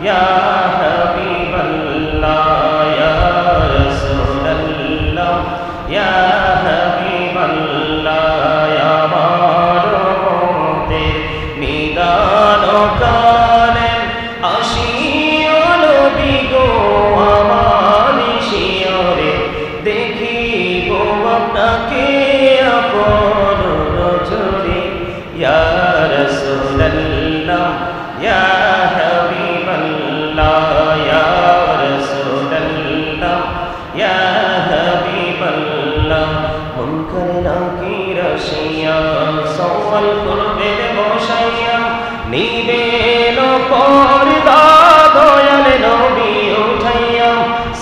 ইয়া হাবিবাল্লাহ ইয়া রাসূলাল্লাহ ইয়া হাবিবাল্লাহ ইয়া মারুতের নিদান কালে আসিও নবী গো আমার শিয়রে দেখিব আপনাকে আপন নজরে ইয়া রাসূলাল্লাহ ইয়া হাবিবাল্লাহ ইয়া রাসূলাল্লাহ ইয়া হাবিবাল্লাহ মুনকার নাকির আসিয়া সওয়াল করবেন বসাইয়া নিবেন পর্দা দয়াল নবী উঠাইয়া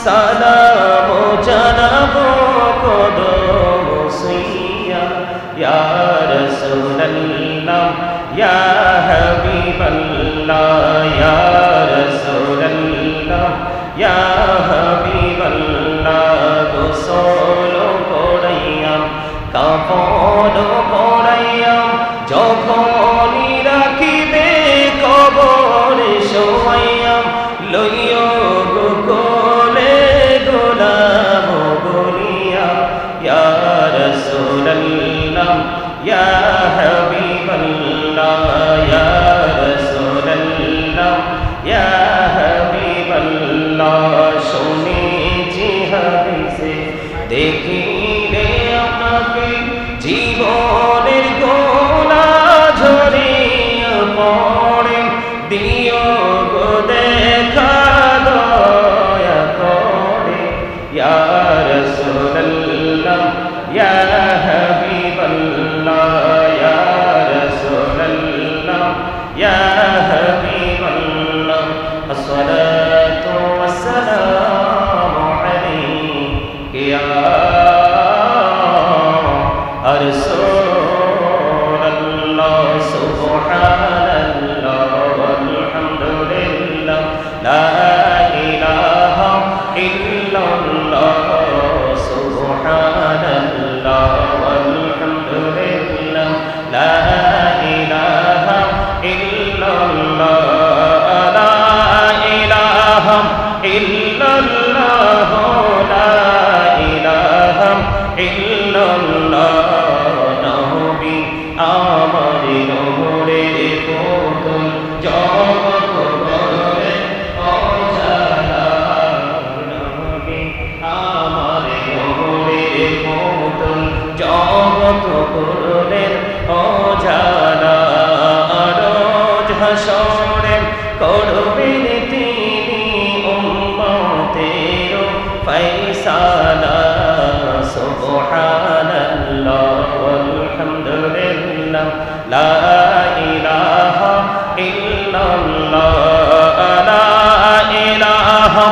সালাম জানাবো কদম ছুঁইয়া ইয়া রাসূলাল্লাহ ইয়া হাবিবাল্লাহ ইয়া রাসূলাল্লাহ ইয়া হাবিবাল্লাহ গোসল করাইয়া কাফন পরাইয়া যখনই রাখিবে কবর শোয়াইয়া লইও কোলে গোলাম বলিয়া ইয়া রাসূলাল্লাহ ইয়া হাবিবাল্লাহ ইয়া রাসূলাল্লাহ ইয়া হাবিবাল্লাহ শুনেছি হাদিসে দেখিলে আপনাকে জীবনের গোলা ঝরিয়া পড়ে দিও গো দেখা দয়া করে ইয়া রাসূলাল্লাহ ইয়া হাবিবাল্লাহ ইয়া রাসূলাল্লাহ ইয়া হাবিবাল্লাহ আসসালাতু ওয়াসসালামু আলাইকা ইয়া রাসূলাল্লাহ সুবহানাল্লাহ ওয়ালহামদুলিল্লাহ লা ইলাহা ইল্লাল্লাহ সুবহানাল্লাহ ওয়ালহামদুলিল্লাহ লা ইলাহা ইল্লাল্লাহ লা ইলাহা ইল্লাল্লাহ লা ইলাহা ইল্লাল্লাহ নবী আমার নূরের পুতুল জগৎ গড়ে অজানা নবী আমার নূরের পুতুল জগৎ গড়ে অজানা রোজ হাসরে করবেন তিনি উম্মতের ফয়সালা সুবহানাল্লাহ ওয়ালহামদুলিল্লাহ লা ইলাহা ইল্লাল্লাহ লা ইলাহা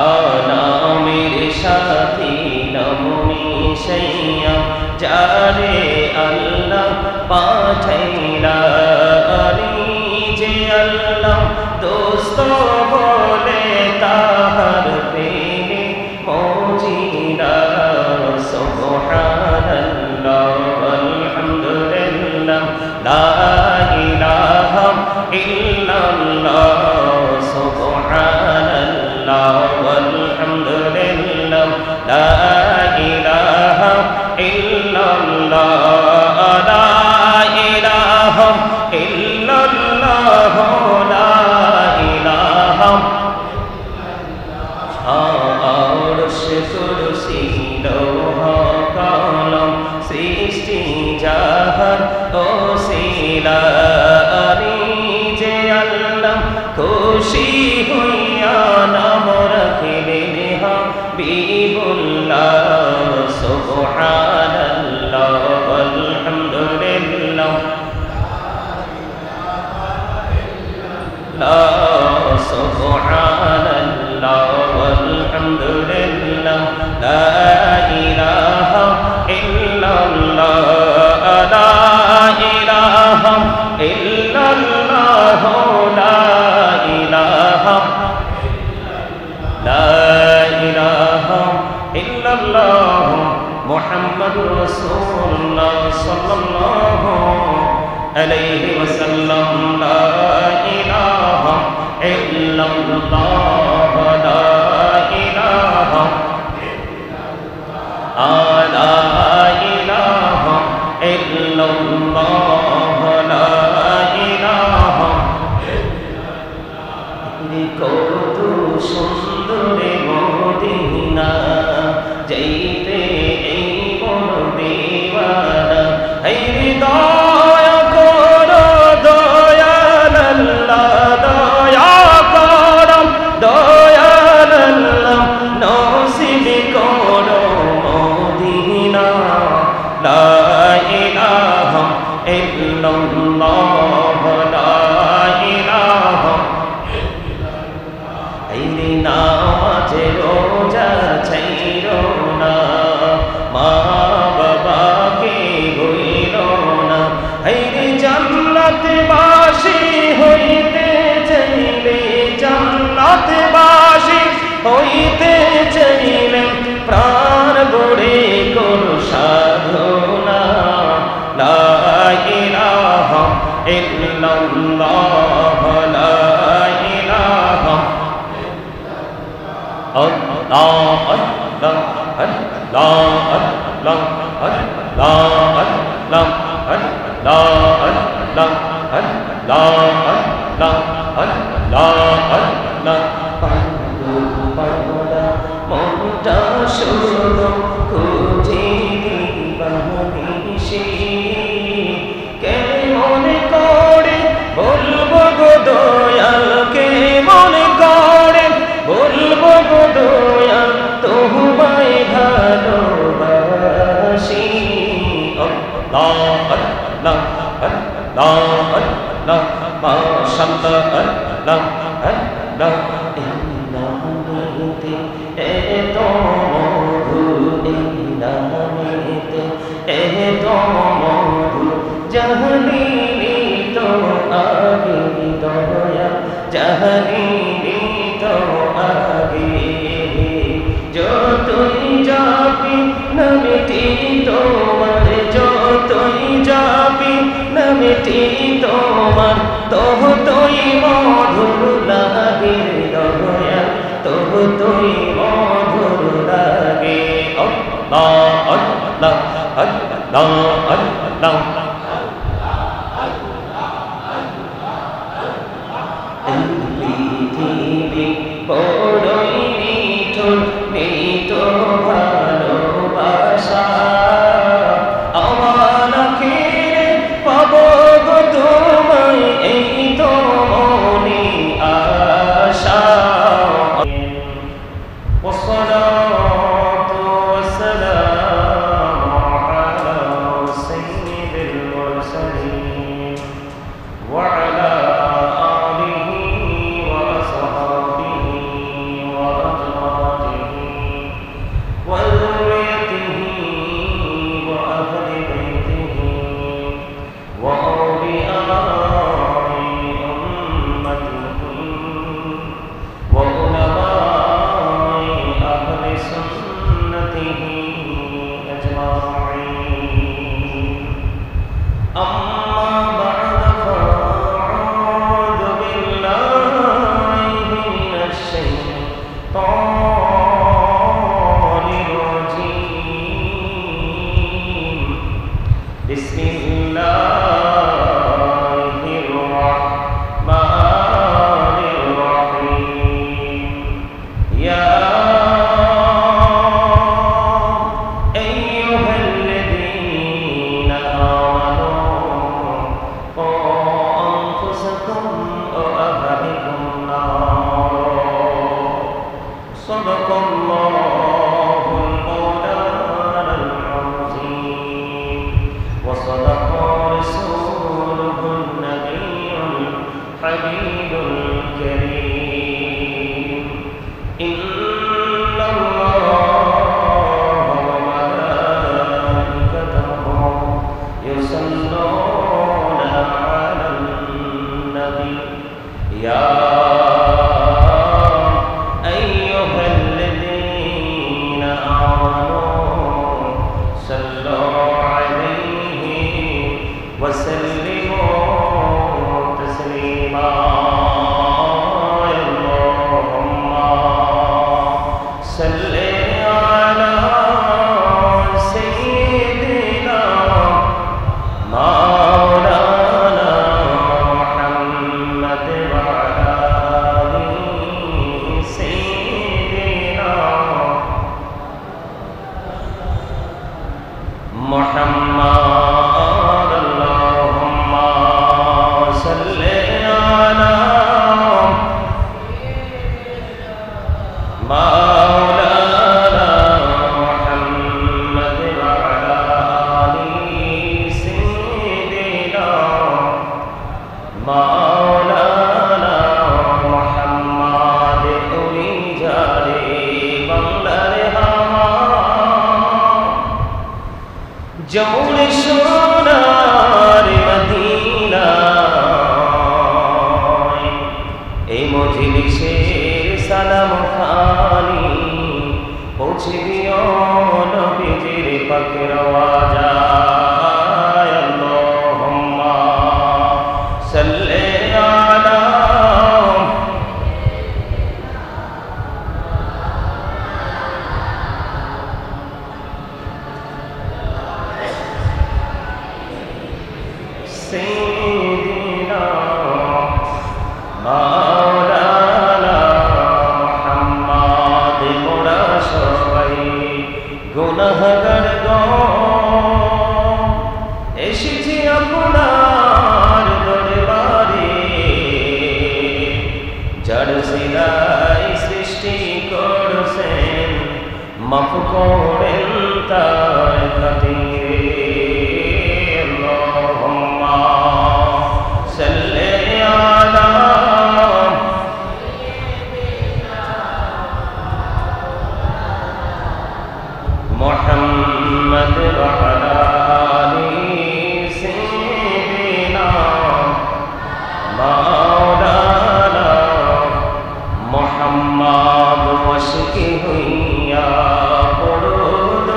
আনামের সাথী নমনি সাইয়া যারে আল্লাহ পাঠাইলা যে আল্লাহ দোস্ত বলে তাহার প্রেমে মজিনা সুবহানাল্লাহ আলহামদুলিল্লাহ লা ইলাহা ইল্লাল্লাহ সুবহানাল্লাহ আলহামদুলিল্লাহ লা ইলাহা ইল্লাল্লাহ লা ইলাহা ইল্লাল্লাহ লা ইলাহা আরশ কুরসি লৌহ কলম সৃষ্টি জাহান ওসিলা যে আল্লাহ খুশি হইয়া নাম রাখিলেন হাবিবুল্লাহ সুবহানাল্লাহ আলহামদুলিল্লাহ লা সুবহানাল্লাহ ওয়ালহামদুলিল্লাহ লা ইলাহা ইল্লাল্লাহ লা ইলাহা রাসূলুল্লাহ সাল্লাল্লাহু আলাইহি ওয়াসাল্লাম লা ইলাহা ইল্লাল্লাহ লা ইলাহা লা ইলাহা ইল্লাল্লাহ লা ইলাহা কত সুন্দর মদিনা যাইতে এই মন দিওয়ানা এই হৃদয় করো দয়াল আল্লাহ দয়া করো দয়াল আল্লাহ নসিব করো মদিনা লা ইলাহা ইল্লাল্লাহ লা ইলাহা আইরে নামাজে রোজা ছাইরো না মা বাবাকে ভুইলো না আইরে জান্নাতবাসী হইতে চাইলে জান্নাতবাসী হইতে চাইলে প্রাণ গড়ে করো সাধনা লা ইলাহা ইল্লাল্লাহ লা ইলাহা Allah Allah Allah Allah Allah Allah Allah Allah Allah মনটা শুনো খুঁজে দিবানিশি কে মনে করে বলবো গো দয়াল কে মনে করে বলবো গো দয়াল তোমায় ভালোবাসি আল্লাহ আল্লাহ আল্লাহ আল্লাহ মাশাআল্লাহ আল্লাহ আল্লাহ ইন্নামিতে এত মধু ইন্নামিতে এত মধু জাহানি তো আগে দয়া জাহানি তো আগে যতই যাবি নামটি তোমার যতই যাবি নামটি তোমার ততই মধুর লাগে দয়া ততই মধুর লাগে আল্লাহ আল্লাহ আল্লাহ আল্লাহ বড়ই নিঠুর নিতো ভালোবাসা আমার আখিরে পাবো গো তোমায় এই তো মনে আশা والصلاة والسلام على سيد محمد اللهم صل على مولانا محمد وعلى آل سيدنا مولانا محمد رجالي بنگلار হাওয়া জৌর সোনার মদিনা এই মজলিসের সালাম খানি পৌঁছে দিও নবীজির পাকের আওয়াজায় আল্লাহুম্মা সাল্লি আলা سيدنا مولانا محمد মোরা সবাই গুনাহগার গো এসেছি আপনার দরবারে যার সিলাই সৃষ্টি করছেন মাফ করেন তার খাতিরে محمد وعلى آل سيدنا مولانا محمد وشكي هيا برود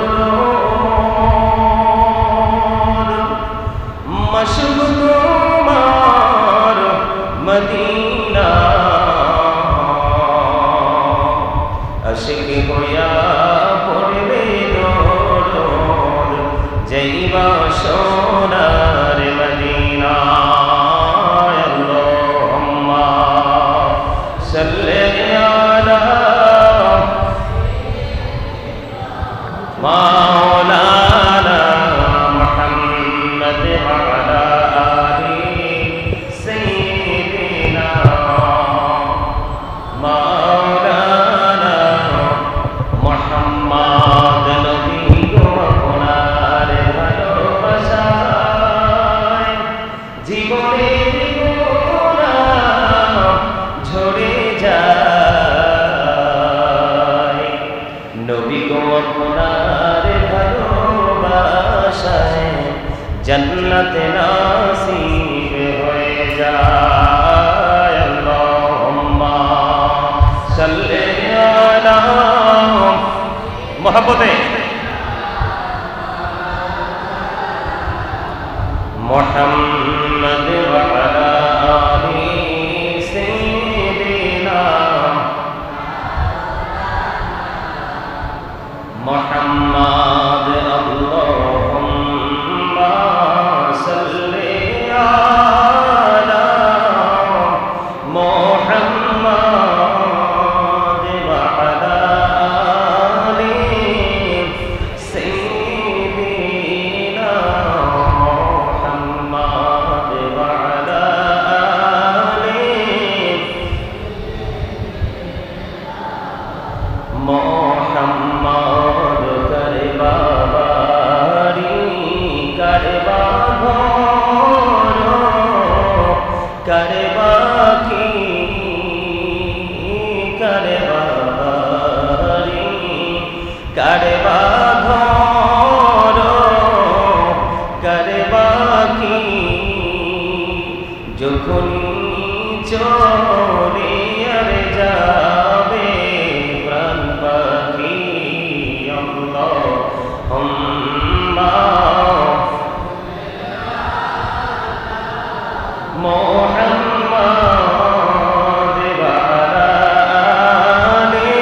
مشهد مار مدينة أشكي هيا جيبا شونار مدينة اللهم صل على مولانا محمد وعلى آل سيدنا مولانا محمد نبي জীবনের গোনা ঝরে যায় নবী গো আপনার ভালোবাসায় জান্নাতে নসিব হয়ে যায় আল্লাহুম্মা সাল্লি আলা মোহাব্বতে محمد وعلى آل سيدنا محمد اللهم صل على محمد وعلى آل سيدنا মোহাম্মদ করে বাবারি করে বাঘর করে বাকি করে বাবারি করে বাঘর করে বাকি যখনই চলে আর যাবে প্রাণ পাখি আল্লাহুম্মা মুহাম্মাদ ওয়া আলি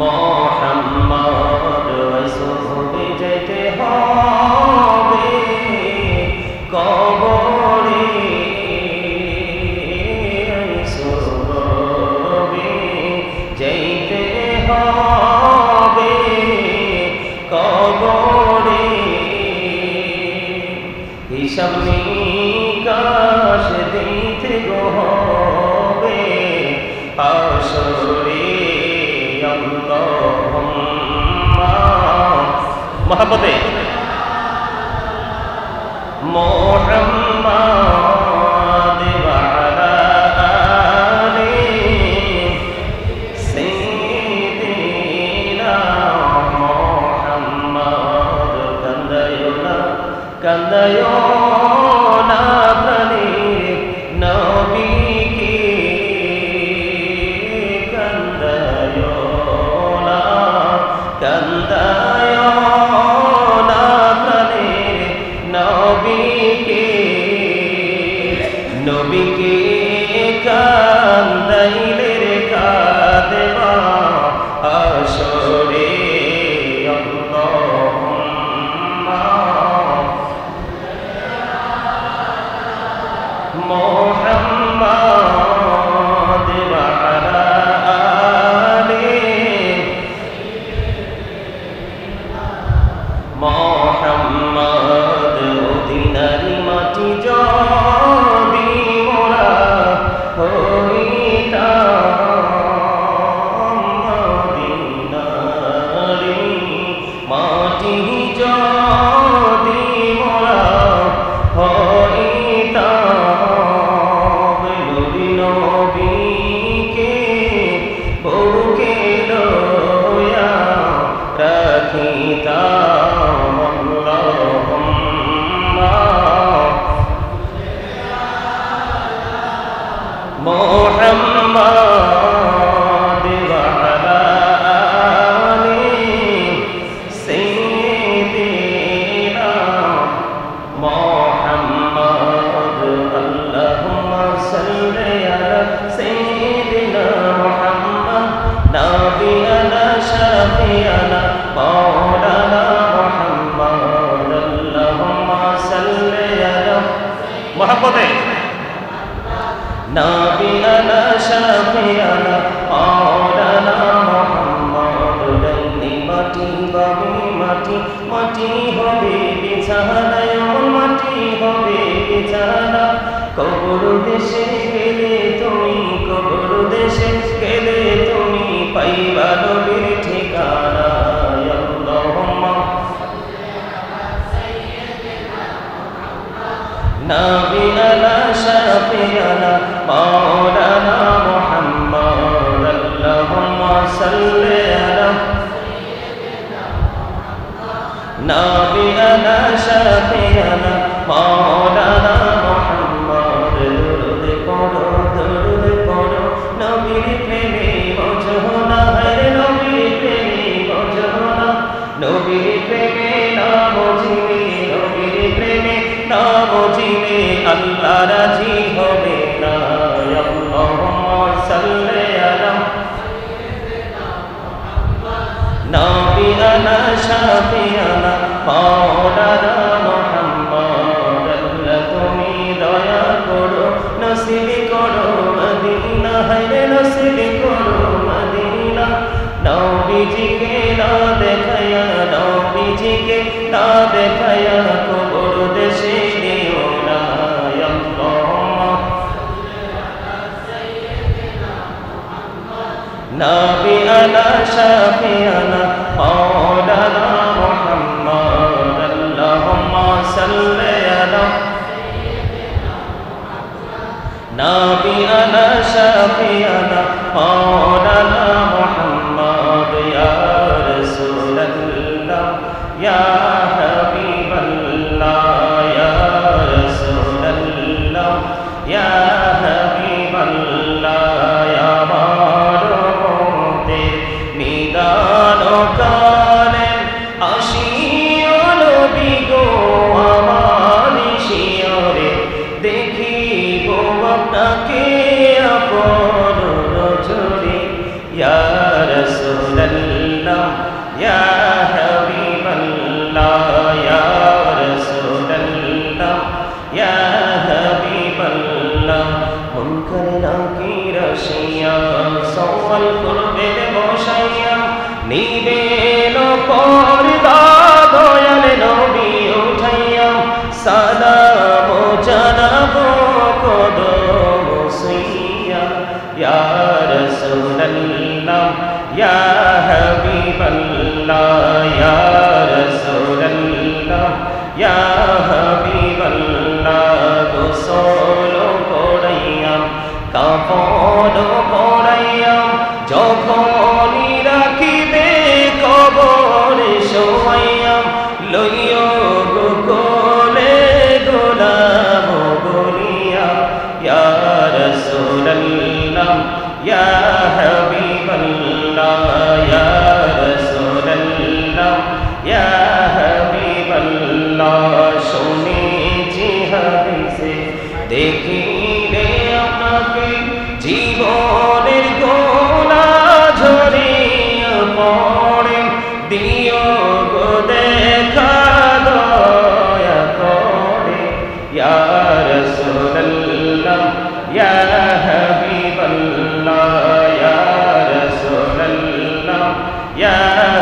মুহাম্মাদ রাসূলে যেতে হবে কবরে যেতে হবে হিসাব নিকাশ দিতে গো হবে হাসরে আল্লাহুম্মা মহব্বতে মুহাম্মাদ ওয়া আলা আলি সাইয়্যিদিনা মুহাম্মাদ কান্দায়ো না প্রাণের নবীকে কান্দায়ো না প্রাণের নবীকে নবীকে কান্দাইলে রে কাঁদবা হাসরে আল্লাহুম্মা মুহাম্মাদ ওয়া আলা আলি মুহাম্মাদ মদিনার মাটি যদি মোরা হইতাম মদিনার মাটি যদি মোরা হইতাম নবীকে বুকে লইয়া রাখিতাম আল্লাহুম্মা মুহাম্মাদ ওয়া আলা আলি সাইয়্যিদিনা মুহাম্মাদ আল্লাহুম্মা সাল্লি আলা সাইয়্যিদিনা মুহাম্মাদ নাবিয়ানা শাফিয়ানা মাওলানা মুহাম্মাদ আল্লাহুম্মা সাল্লি আলা মুহাম্মাদে নাবিয়ানা শাফিয়ানা মাওলানা মুহাম্মাদ ডাইনি মাটি বামে মাটি মাটি হবে বিছানা মাটি হবে বিছানা কবর দেশে গেলে তুমি কবর দেশে গেলে তুমি পাইবা নবীর ঠিকানা আল্লাহুম্মা নাবিয়ানা শাফিয়ানা মাওলানা মুহাম্মাদ আল্লাহুম্মা সাল্লি আলা নাবিয়ানা শাফিয়ানা মাওলানা মুহাম্মাদ দরুদ পড়ো নবীর প্রেমে মজনা হে নবীর প্রেমে মজনা নবীর প্রেমে না মজিলে নবীর প্রেমে না মজিলে আল্লাহ রাজি হবে না আল্লাহুম্মা সাল্লি আলা নাবিয়ানা শাফিয়ানা মাওলানা মুহাম্মাদ আল্লাহ তুমি দয়া করো নসিব করো মদিনা হে নসিব করো মদিনা নবীজিকে না দেখায়া নবীজিকে না দেখায়া কবর দেশে দিও না আল্লাহুম্মা নাবিয়ানা শাফিয়ানা মাওলানা মুহাম্মাদ আল্লাহুম্মা সাল্লি আলা নাবিয়ানা শাফিয়ানা মাওলানা মুহাম্মাদ ইয়া রাসূলুল্লাহ ইয়া হাবিবাল্লাহ ইয়া রাসূলুল্লাহ ইয়া হাবিবাল্লাহ ইয়া মারুতে নিদান কালে আসিও নবী গো আমার শিয়রে দেখিব আপনাকে আপন নজরে ইয়া রাসূলুল্লাহ ইয়া হাবিবাল্লাহ ইয়া রাসূলুল্লাহ ইয়া হাবিবাল্লাহ মুনকার নাকির আসিয়া সওয়াল করবে বসাইয়া নিবেন পর্দা দয়াল নবী উঠাইয়া সালাম কাফন পরাইয়া যখনই রাখিবে কবরে শোয়াইয়া লইয়া কোলে গোলাম বলিয়া ইয়া রাসূলুল্লাহ ইয়া হাবিবাল্লাহ ইয়া রাসূলুল্লাহ ইয়া হাবিবাল্লাহ শুনেছি হাদিসে দেখিলে আপনাকে জীবনের গোলা ঝরিয়া পড়ে দিও গো দেখা দয়া করে ইয়া রাসূলুল্লাহ ইয়া হাবিবাল্লাহ ইয়া রাসূলুল্লাহ ইয়া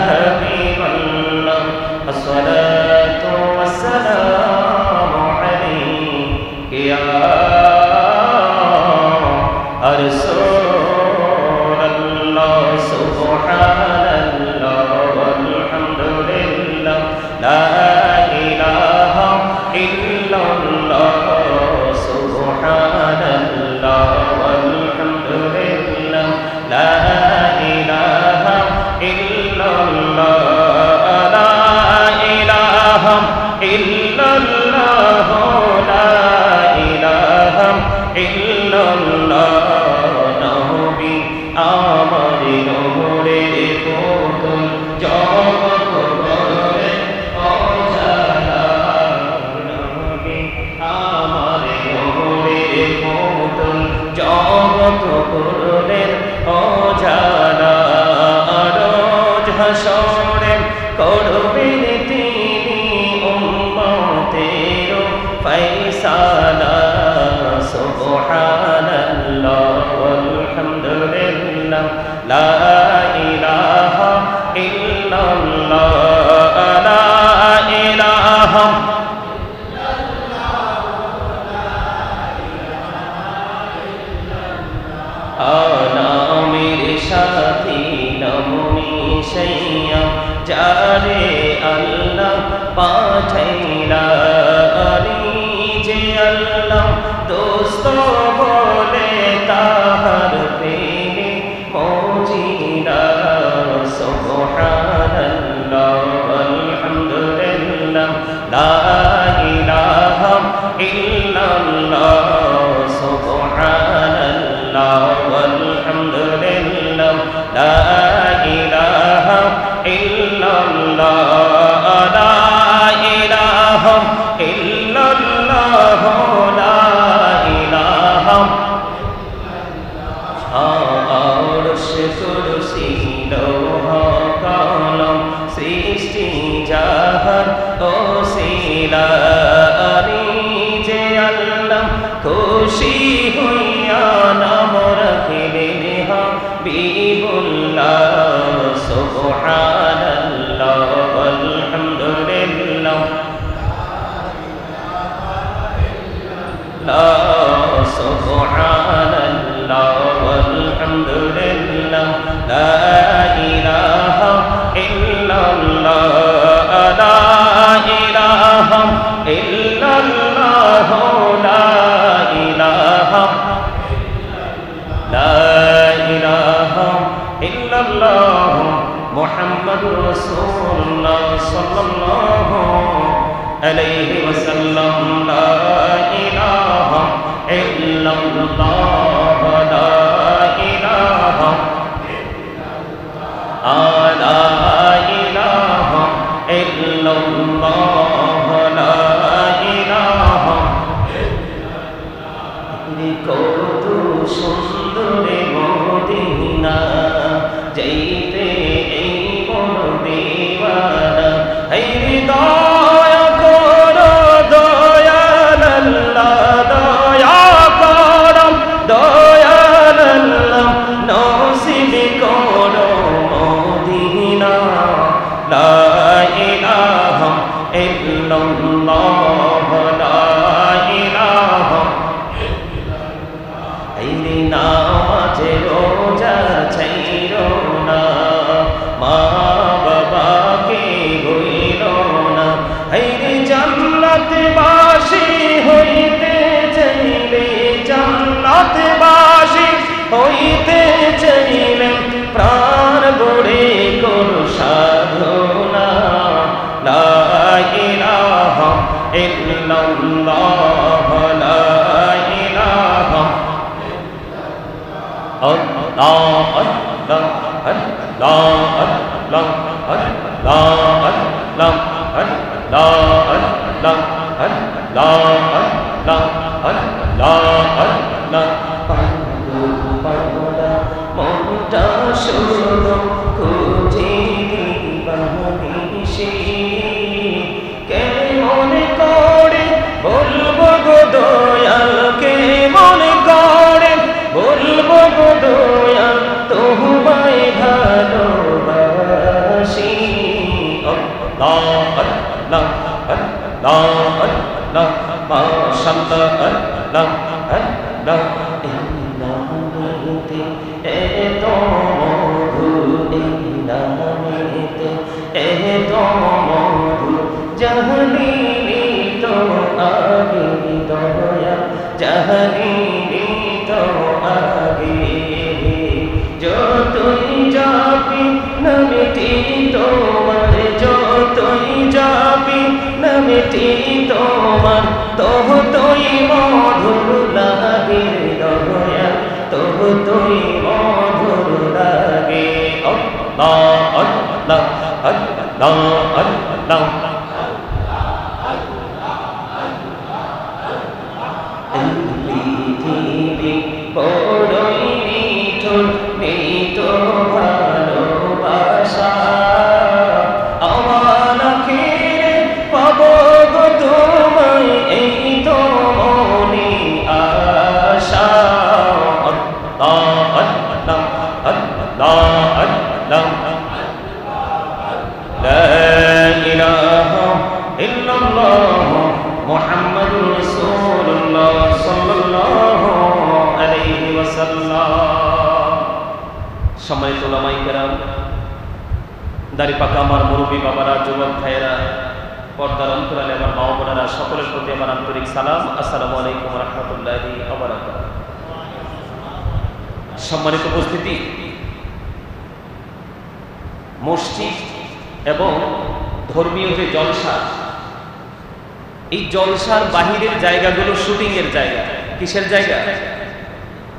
হাবিবাল্লাহ আসসালাতু ওয়াসসালামু আলাইকা ইয়া রাসূলুল্লাহ সুবহানাল্লাহ ওয়ালহামদুলিল্লাহ লা ইলাহা ইল্লাল্লাহ সুবহানাল্লাহ ওয়ালহামদুলিল্লাহ লা ইলাহা ইল্লাল্লাহ লা ইলাহা ইল্লাল্লাহ লা ইলাহা ইল্লাল্লাহ নবী আমার নূরের পুতুল জগৎ গড়ে অজানা নবী আমার নূরের পুতুল জগৎ গড়ে অজানা রোজ হাসরে করবেন তিনি উম্মতের ফায়সালা সুবহানাল্লাহ ওয়ালহামদুলিল্লাহ লা ইলাহা ইল্লাল্লাহ লা ইলাহা নামের সাথী নমনি সাইয়া যারে আল্লাহ পাঠাইলা যে আল্লাহ দোস্ত বলে তাহার প্রেমে মজিনা সুবহানাল্লাহ আলহামদুলিল্লাহ লা ইলাহা ইল্লাল্লাহ সুবহানাল্লাহ আলহামদুলিল্লাহ লা ইলাহা ইল্লাল্লাহ লা ইলাহা ইল্লাল্লাহ লা ইলাহা আরশ কুরসি লৌহ কলম সৃষ্টি জাহান ওসিলা যে আল্লাহ খুশি হইয়া নাম রাখিলেন হাবিবুল্লাহ সুবহানাল্লাহ আলহামদুলিল্লাহ লা সুবহানাল্লাহ ওয়ালহামদুলিল্লাহ লা ইলাহা ইল্লাল্লাহ লা ইলাহা ইল্লাল্লাহ লা ইলাহা লা ইলাহা ইল্লাল্লাহ মুহাম্মাদুর রাসূলুল্লাহ সাল্লাল্লাহু আলাইহি ওয়াসাল্লাম লা ইলাহা ইল্লাল্লাহ লা ইলাহা লা ইলাহা ইল্লাল্লাহ লা ইলাহা কত সুন্দর মদিনা যাইতে এই মন দিওয়ানা এই হৃদয় করো দয়াল আল্লাহ দয়া করো দয়াল আল্লাহ নসিব করো মদিনা লা ইলাহা ইল্লাল্লাহ লা ইলাহা নামাজে রোজা ছাইরো না মা বাবাকে ভুইল না হাইরে জান্নাতবাসী হইতে চাইলে জান্নাতবাসী হইতে চাইলে প্রাণ ভরে করো সাধনা লা ইলাহা ইল্লাল্লাহ লা ইলাহা আল্লাহ আল্লাহ আল্লাহ আল্লাহ আল্লাহ আল্লাহ আল্লাহ আল্লাহ আল্লাহ আল্লাহ আল্লাহ আল্লাহ মনটা শুধু খুঁজে দিবানিশি কেমন করে বলবো গো দয়াল কেমন করে বলবো গো দয়াল তোমায় ভালোবাসি আল্লাহ আল্লাহ আল্লাহ আল্লাহ মাশাআল্লাহ আল্লাহ আল্লাহ ইন্নামিতে এত মধু ইন্নামিতে এত মধু জাহানি তো আগে দয়া জাহানি তো আগে যতই যাবি নামটি তোমার যতই যাবি নামটি তোমার ততই মধুর লাগে দয়া ততই মধুর লাগে আল্লাহ আল্লাহ আল্লাহ আল্লাহ পৃথিবী বড়ই নিঠুর নেই তো ভালোবাসা আমার আখিরে পাবো গো তোমায় এই তো মনে আশা আল্লাহ আল্লাহ আল্লাহ আল্লাহ লা ইলাহা ইল্লাল্লাহ মুহাম্মাদুর রাসূলুল্লাহ সাল্লাল্লাহু আলাইহি ওয়াসাল্লাম। সম্মানিত উলামায়ে কেরাম, দাড়ি পাকা আমার মুরব্বী বাবারা, যুবক ভাইয়েরা, পর্দার অন্তরালে আমার মা বোনেরা, সকলের প্রতি আমার আন্তরিক সালাম। আসসালামু আলাইকুম ওয়া রাহমাতুল্লাহি ওয়া বারাকাতুহু। সম্মানিত উপস্থিতি, মসজিদ এবং ধর্মীয় যে জলসা, এই জলসার বাহিরের জায়গাগুলো শুটিং এর জায়গা। কিসের জায়গা?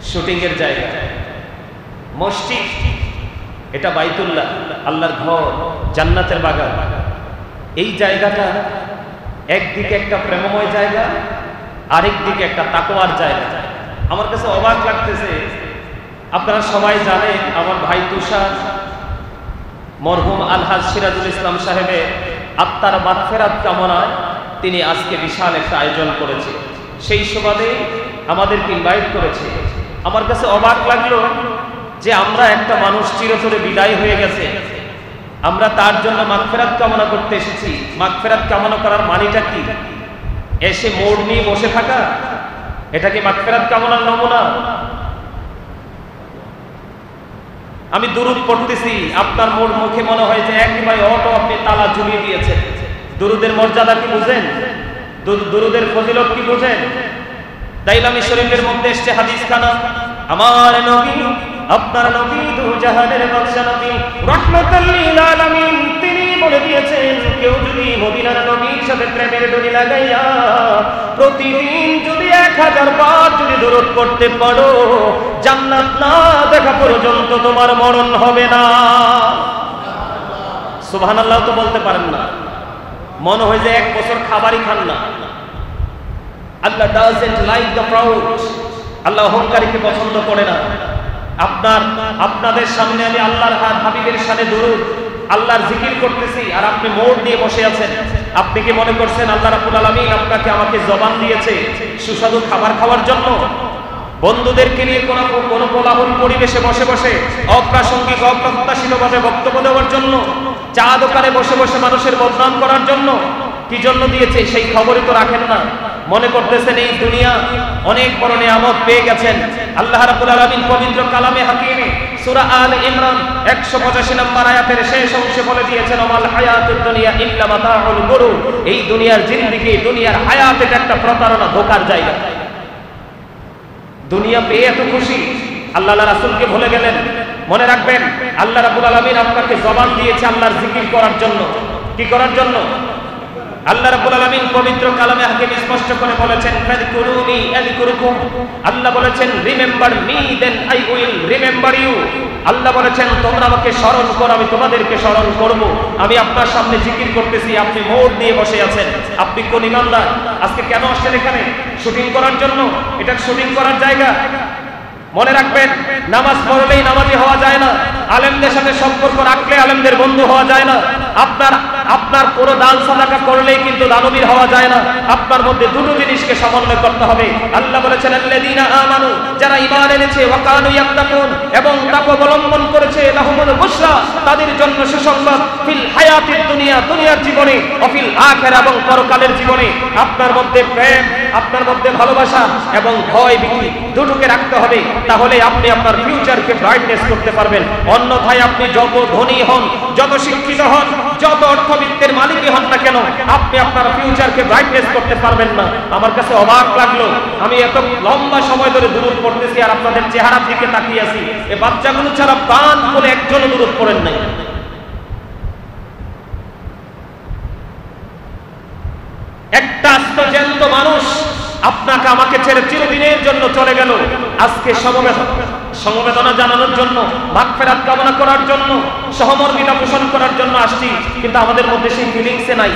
শুটিং এর জায়গা। মসজিদ এটা বাইতুল্লাহ, আল্লাহর ঘর, জান্নাতের বাগান। এই জায়গাটা একদিকে একটা প্রেমময় জায়গা, আরেক দিকে একটা তাকওয়ার জায়গা। আমার কাছে অবাক লাগতেছে, আপনারা সবাই জানেন আমার ভাই তুষার মরহুম আলহাজ সিরাজুল ইসলাম সাহেবের আত্মার মাগফিরাত কামনায় তিনি আজকে বিশাল একটা আয়োজন করেছে। সেই সুবাদে আমাদেরকে ইনভাইট করেছে। আমার কাছে অবাক লাগলো যে আমরা একটা মানুষ চিরতরে বিদায় হয়ে গেছে, আমরা তার জন্য মাগফিরাত কামনা করতে এসেছি। মাগফিরাত কামনা করার মানেটা কি? এসে মোড় নিয়ে বসে থাকা? এটা কি মাগফিরাত কামনার নমুনা? আমি দুরূদ পড়তেছি, আপনার মোড় মুখে মনে হয় যে একবারে অটো আপনি তালা ঝুলিয়ে দিয়েছেন। দুরূদের মর্যাদা কি বুঝেন? দুরূদের ফজিলত কি বুঝেন? দাইলামি শরীফের মধ্যে এসেছে হাদিস খানা, আমার নবী, আপনার নবী, দু জাহানের বাদশা নবী, রাহমাতাল লিল আলামিন, তিনি বলে দিয়েছেন কেউ যদি মদিনার নবীর সাথে প্রেমের ডোরি লাগাইয়া প্রতিদিন যদি 1000 বার যদি দুরূদ পড়তে পারো, জান্নাত না দেখা পর্যন্ত তোমার মরণ হবে না। সুবহানাল্লাহ তো বলতে পারেন না, মনে হয় যে 1 বছর খাবারই খান না। আল্লাহ doesn't like the proud, আল্লাহ অহংকারীকে পছন্দ করে না। আপনাদের সামনে আমি আল্লাহর হাবিবের শানে দুরূদ, আল্লাহর জিকির করতেছি, আর আপনি মোড় নিয়ে বসে আছেন। আপনি কি মনে করছেন আল্লাহ রাব্বুল আলামিন আপনাকে আমাকে জবান দিয়েছে সুস্বাদু খাবার খাওয়ার জন্য? বন্ধুদেরকে নিয়ে কোনো কোলাহল পরিবেশে বসে বসে অপ্রাসঙ্গিক অপ্রত্যাশিতভাবে বক্তব্য দেওয়ার জন্য? চা দোকানে বসে বসে মানুষের বদনাম করার জন্য? কি জন্য দিয়েছে সেই খবরই তো রাখেন না। মনে করতেছেন এই দুনিয়া অনেক বড় নিয়ামত পেয়ে গেছেন। আল্লাহ রাব্বুল আলামিন পবিত্র কালামে হাকিমে সূরা আল ইমরান 185 নম্বর আয়াতের শেষ অংশে বলে দিয়েছেন, আমাল হায়াতুদ দুনিয়া ইল্লা মাতাউল গুরুর। এই দুনিয়ার জিন্দেগি, দুনিয়ার হায়াত এটা একটা প্রতারণা, ধোঁকার জায়গা। দুনিয়া পেয়ে এত খুশি, আল্লাহ রাসূলকে ভুলে গেলেন। মনে রাখবেন, আল্লাহ রাব্বুল আলামিন আপনাকে জবান দিয়েছে আল্লাহর জিকির করার জন্য। কি করার জন্য? আল্লাহ রাব্বুল আলামিন পবিত্র কালামে হাকিম স্পষ্ট করে বলেছেন, ফাযকুরুনি আযকুরুকুম। আল্লাহ বলেছেন, remember me then I will remember you. Allah বলেছেন, তোমরা আমাকে স্মরণ করো, আমি তোমাদেরকে স্মরণ করব। আমি আপনার সামনে জিকির করতেছি, আপনি মোড় দিয়ে বসে আছেন। আপনি কোন ইমানদার? আজকে কেন আসছেন এখানে? শুটিং করার জন্য? এটা শুটিং করার জায়গা? মনে রাখবেন, নামাজ পড়লেই নামাজি হওয়া যায় না। আলেমদের সাথে সম্পর্ক রাখলে আলেমদের বন্ধু হওয়া যায় না। আপনার পুরো দান সাদাকা করলেই কিন্তু দানবীর হওয়া যায় না। আপনার মধ্যে দুটো জিনিসকে সমন্বয় করতে হবে। আল্লাহ বলেছেন, আল্লাযীনা আমানু, যারা ঈমান এনেছে, ওয়া কানু ইয়াত্তাকুন, এবং তাকওয়া অবলম্বন করেছে, লাহুমুল বুশরা, তাদের জন্য সুসংবাদ, ফিল হায়াতিদ দুনিয়া, দুনিয়ার জীবনে, ওয়া ফিল আখিরা, এবং পরকালের জীবনে। আপনার মধ্যে প্রেম, আপনার মধ্যে ভালোবাসা এবং ভয় ভীতি দুটোকে রাখতে হবে, তাহলে আপনি আপনার ফিউচারকে ব্রাইটনেস করতে পারবেন। অন্যথায় আপনি যত ধনী হন, যত শিক্ষিত হন, যত অর্থবিত্তের মালিকই হন না কেন, আপনি আপনার ফিউচারকে ব্রাইটনেস করতে পারবেন না। আমার কাছে অবাক লাগলো, আমি এত লম্বা সময় ধরে দুরূদ পড়তেছি আর আপনাদের চেহারার দিকে তাকিয়ে আছি। এই বাচ্চাগুলো ছাড়া প্রাণ বলে একজনও দুরূদ পড়েন নাই। একটা আস্ত মানুষ আপনাকে আমাকে ছেড়ে চিরদিনের জন্য চলে গেল। আজকে সমবেদনা জানানোর জন্য, মাগফিরাত কামনা করার জন্য, সহমর্মিতা পোষণ করার জন্য আসছি, কিন্তু আমাদের মধ্যে সেই ফিলিংসে নাই।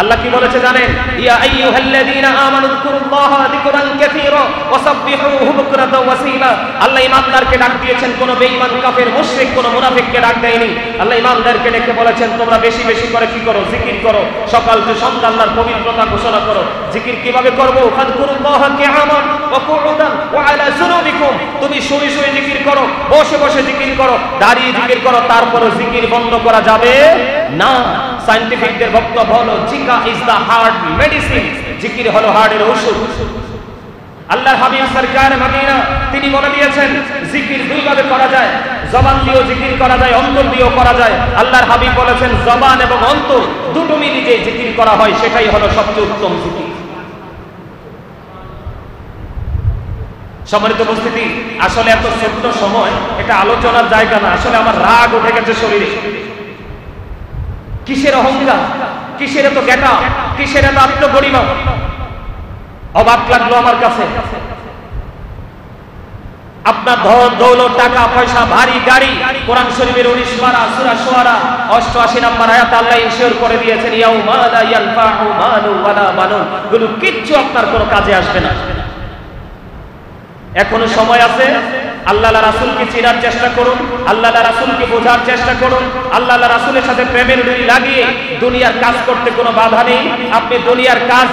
আল্লাহ কি বলেছে জানেন? ইয়া আইয়ুহাল্লাযীনা আমানু যকুরুল্লাহা যিকরান কাসীরা ওয়াসাব্বিহুহু বুকরাতাও ওয়াসীলা। আল্লাহ ঈমানদারকে ডাক দিয়েছেন, কোন বেঈমান, কাফের, মুশরিক, কোন মুনাফিককে ডাক দেয়নি। আল্লাহ ঈমানদারকে ডেকে বলেছেন, তোমরা বেশি বেশি করে কি করো? জিকির করো। সকাল থেকে সন্ধ্যা আল্লাহর পবিত্রতা ঘোষণা করো। জিকির কিভাবে করব? ফাযকুরুল্লাহা কিয়ামান ওয়া কুউদান ওয়া আলা জুনুবিকুম। তুমি শুয়ে শুয়ে জিকির করো, বসে বসে জিকির করো, দাঁড়িয়ে জিকির করো, তারপরে জিকির বন্ধ করা যাবে না। সায়েন্টিফিকদের বক্তব্য হলো, জিকা ইজ দা হার্ট মেডিসিন। জিকির হলো হার্টের ওষুধ। আল্লাহর হাবিব সরকার মদিনা তিনি বলে দিয়েছেন, জিকির দুই ভাবে করা যায়, জবান দিয়েও জিকির করা যায়, অন্তর দিয়েও করা যায়। আল্লাহর হাবিব বলেছেন, জবান এবং অন্তর দুটো মিলিয়ে যে জিকির করা হয় সেটাই হলো সবচেয়ে উত্তম জিকির। সম্মানিত উপস্থিতি, আসলে এত ছোট্ট সময়, এটা আলোচনার জায়গা না। আসলে আমার রাগ উঠে গেছে শরীরে। কিসের অহংকার, কিসের এত জ্ঞাতা, কিসের এত আত্মগরিমা? অবাক লাগলো আমার কাছে। আপনার ধন দৌলত, টাকা পয়সা, ভারী গাড়ি, কোরআন শরীফের 19 পারা সূরা শুআরা 88 নম্বর আয়াত আল্লাহ ইনশিওর করে দিয়েছেন, ইয়াউমা লা ইয়ানফাউ মালু ওয়ালা বানুন। গুলো কিচ্ছু আপনার কোনো কাজে আসবে না। এখনো সময় আছে। আল্লাহ রাসূলকে চেনার চেষ্টা করুন, আল্লাহ রাসূলকে বোঝার চেষ্টা করুন, আল্লাহ রাসূলের সাথে প্রেমের ডুরি লাগিয়ে দুনিয়ার কাজ করতে কোনো বাধা নেই। আপনি দুনিয়ার কাজ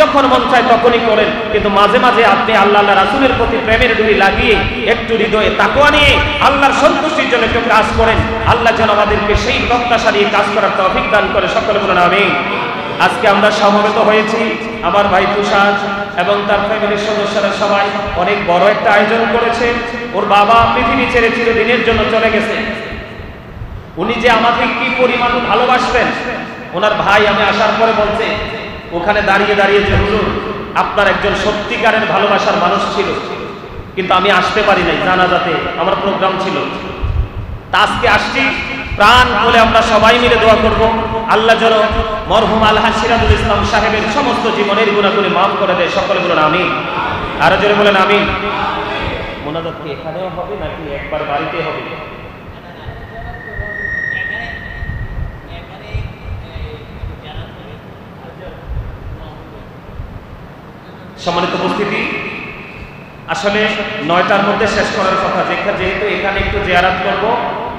যখন মন চায় তখনই করেন, কিন্তু মাঝে মাঝে আপনি আল্লাহ রাসূলের প্রতি প্রেমের ডুরি লাগিয়ে একটু হৃদয়ে তাকওয়া নিয়ে আল্লাহর সন্তুষ্টির জন্য একটু কাজ করেন। আল্লাহ যেন আমাদেরকে সেই প্রত্যাশা নিয়ে কাজ করার তৌফিক দান করে। সকলে বলুন আমিন। আজকে আমরা সমবেত হয়েছি, আমার ভাই তুষার এবং তার ফ্যামিলির সদস্যরা সবাই অনেক বড় একটা আয়োজন করেছে। ওর বাবা পৃথিবী ছেড়ে চিরদিনের জন্য চলে গেছে। উনি যে আমাকে কি পরিমাণ ভালোবাসতেন, ওনার ভাই আমি আসার পরে বলছে, ওখানে দাঁড়িয়ে দাঁড়িয়ে যে, হুজুর আপনার একজন সত্যিকারের ভালোবাসার মানুষ ছিল, কিন্তু আমি আসতে পারি নাই, জানাজাতে আমার প্রোগ্রাম ছিল। তা আজকে আসছি, প্রাণ খুলে আমরা সবাই মিলে দোয়া করব, আল্লাহ যেন মরহুম আলহাজ সিরাজুল ইসলাম সাহেবের সমস্ত জীবনের গুনাহগুলি মাফ করে দেয়। সকলে বলুন আমিন। আরো জোরে বলেন আমিন। মোনাজাত কি এখানেও হবে নাকি একবার বাড়িতে হবে? সম্মানিত উপস্থিতি, আসলে 9টার মধ্যে শেষ করার কথা, যেহেতু এখানে একটু জিয়ারত করব,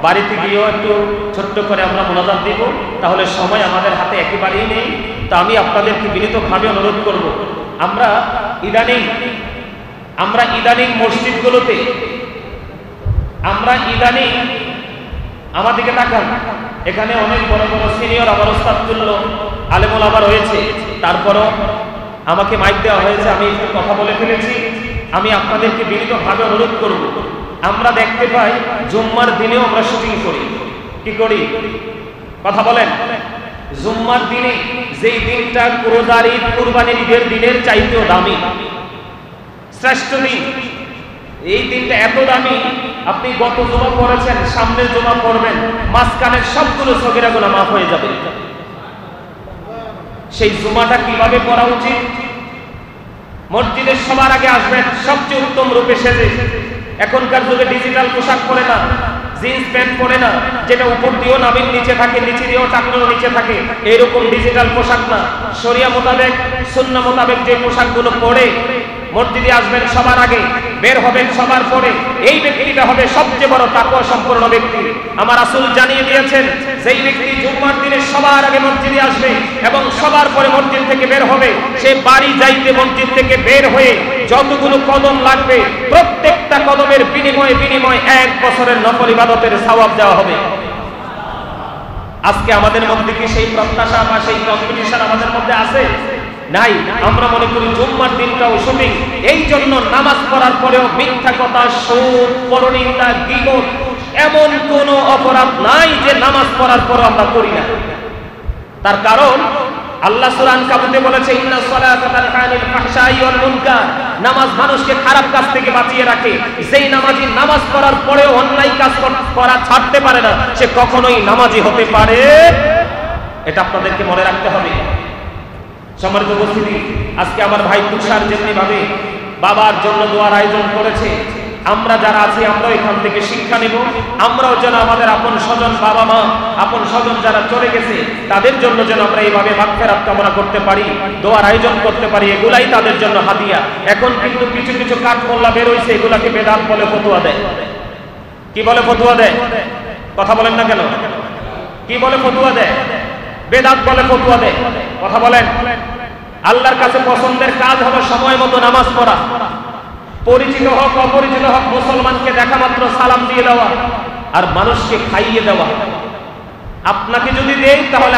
বাড়িতে গিয়েও একটু ছোট্ট করে আমরা মোনাজাত দিব, তাহলে সময় আমাদের হাতে একেবারেই নেই। তো আমি আপনাদেরকে বিনীতভাবে অনুরোধ করব, আমরা ইদানিং মসজিদগুলোতে আমাদেরকে তাকান, এখানে অনেক বড় বড় সিনিয়র আমার ওস্তাদতুল্য আলেমুল আমার হয়েছে, তারপরও আমাকে মাইক দেওয়া হয়েছে, আমি একটু কথা বলে ফেলেছি। আমি আপনাদেরকে বিনীতভাবে অনুরোধ করব, আমরা দেখতে পাই জুম্মার দিনেও আমরা শুটিং করি। কি করি? কথা বলেন। জুম্মার দিনে, যেই দিনটা কুরবানির ঈদের দিনের চাইতেও দামি, শ্রেষ্ঠ দিন, এই দিনটা এত দামি, আপনি গত জমা পড়েছেন, সামনের জমা পড়বেন, মাঝখানের সবগুলো সগীরা মাফ হয়ে যাবে। সেই জুমাটা কিভাবে পড়া উচিত? মসজিদের সবার আগে আসবেন সবচেয়ে উত্তম রূপে সেজে। এখনকার যুগে ডিজিটাল পোশাক পরে না, জিন্স প্যান্ট পরে না, যেটা উপর দিয়েও নাভির নিচে থাকে, নিচে দিয়েও টাকনোর নিচে থাকে, এইরকম ডিজিটাল পোশাক না। শরিয়া মোতাবেক, সুন্নাহ মোতাবেক যে পোশাকগুলো পরে মসজিদে আসবেন সবার আগে, বের হবেন সবার পরে, এই ব্যক্তিটা হবে সবচেয়ে বড় তাকওয়া সম্পন্ন ব্যক্তি। আমার রাসূল জানিয়ে দিয়েছেন, যেই ব্যক্তি জুম্মার দিনে সবার আগে মসজিদে আসবে এবং সবার পরে মসজিদ থেকে বের হবে, সে বাড়ি যাইতে মসজিদ থেকে বের হয়ে যতগুলো কদম লাগবে, প্রত্যেকটা কদমের বিনিময়ে 1 বছরের নফল ইবাদতের সওয়াব দেওয়া হবে। আজকে আমাদের মধ্যে কি সেই প্রত্যাশা বা সেই কম্পিটিশন আমাদের মধ্যে আছে? নাই। আমরা মনে করি জুম্মার দিনটাও শুটিং। এই জন্য নামাজ পড়ার পরেও মিথ্যা কথা, সুদ, পরনিন্দা, গীবত, এমন কোন অপরাধ নাই যে নামাজ পড়ার পর আমরা করি না। তার কারণ আল্লাহ সূরা আনকাবুতে বলেছে, ইন্নাস সালাতা তানহা আনিল ফাহশাই ওয়াল মুনকার, নামাজ মানুষকে খারাপ কাজ থেকে বাঁচিয়ে রাখে। যেই নামাজি নামাজ পড়ার পরেও অন্যায় কাজ করা ছাড়তে পারে না, সে কখনোই নামাজি হতে পারে। এটা আপনাদেরকে মনে রাখতে হবে। সম্মানিত উপস্থিতি, আজকে আমার ভাই তুষার যেমনি ভাবে বাবার জন্য দোয়ার আয়োজন করেছে, আমরা যারা আছি আমরাও এখান থেকে শিক্ষা নেব। আমরাও যেন আমাদের আপন স্বজন, বাবা মা, আপন স্বজন যারা চলে গেছে, তাদের জন্য যেন আমরা এইভাবে মাগফিরাত কামনা করতে পারি, দোয়ার আয়োজন করতে পারি। এগুলাই তাদের জন্য হাদিয়া। এখন কিন্তু কিছু কিছু কাঠমোল্লা বের হইছে, এগুলাকে বেদাত বলে ফতোয়া দেয়। কি বলে ফতোয়া দেয়? কথা বলেন না কেন? কি বলে ফতোয়া দেয়? বেদাত বলে ফতোয়া দেয়। কথা বলেন। আল্লাহর কাছে পছন্দের কাজ হলো সময় মতো নামাজ পড়া, পরিচিত হোক অপরিচিত হোক মুসলমানকে দেখা মাত্র সালাম দিয়ে দেওয়া, আর মানুষকে খাইয়ে দেওয়া। আপনাকে যদি দেই তাহলে